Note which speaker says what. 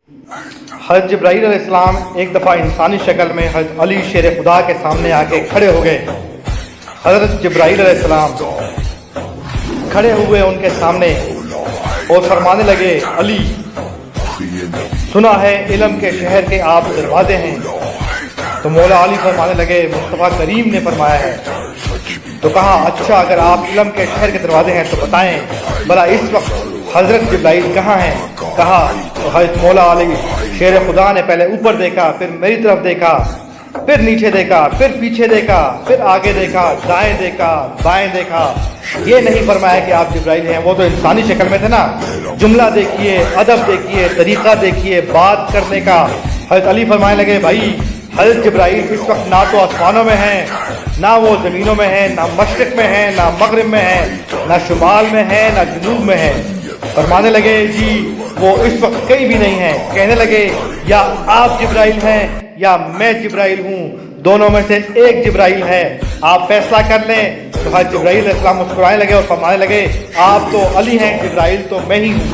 Speaker 1: حضرت جبرائیل علیہ السلام ایک دفعہ انسانی شکل میں حضرت علی شیر خدا کے سامنے آ کے کھڑے ہو گئے۔ حضرت جبرائیل علیہ السلام کھڑے ہوئے ان کے سامنے اور فرمانے لگے، علی سنا ہے علم کے شہر کے آپ دروازے ہیں۔ تو مولا علی فرمانے لگے، مصطفیٰ کریم نے فرمایا ہے۔ تو کہا، اچھا اگر آپ علم کے شہر کے دروازے ہیں تو بتائیں بھلا اس وقت حضرت جبرائیل کہاں ہیں؟ کہا تو حضرت مولا علی شیر خدا نے پہلے اوپر دیکھا، پھر میری طرف دیکھا، پھر نیچے دیکھا، پھر پیچھے دیکھا، پھر آگے دیکھا، دائیں دیکھا، بائیں دیکھا۔ یہ نہیں فرمایا کہ آپ جبرائیل ہیں، وہ تو انسانی شکل میں تھے نا۔ جملہ دیکھیے، ادب دیکھیے، طریقہ دیکھیے بات کرنے کا۔ حضرت علی فرمانے لگے، بھائی حضرت جبرائیل اس وقت نہ تو آسمانوں میں ہیں، نہ وہ زمینوں میں ہیں، نہ مشرق میں ہیں، نہ مغرب میں ہیں، نہ شمال میں ہیں، نہ جنوب میں ہیں۔ فرمانے لگے، جی وہ اس وقت کہیں بھی نہیں ہیں۔ کہنے لگے، یا آپ جبرائیل ہیں یا میں جبرائیل ہوں، دونوں میں سے ایک جبرائیل ہے، آپ فیصلہ کر لیں۔ تو حضرت جبرائیل علیہ السلام مسکرانے لگے اور فرمانے لگے، آپ تو علی ہیں، جبرائیل تو میں ہی ہوں۔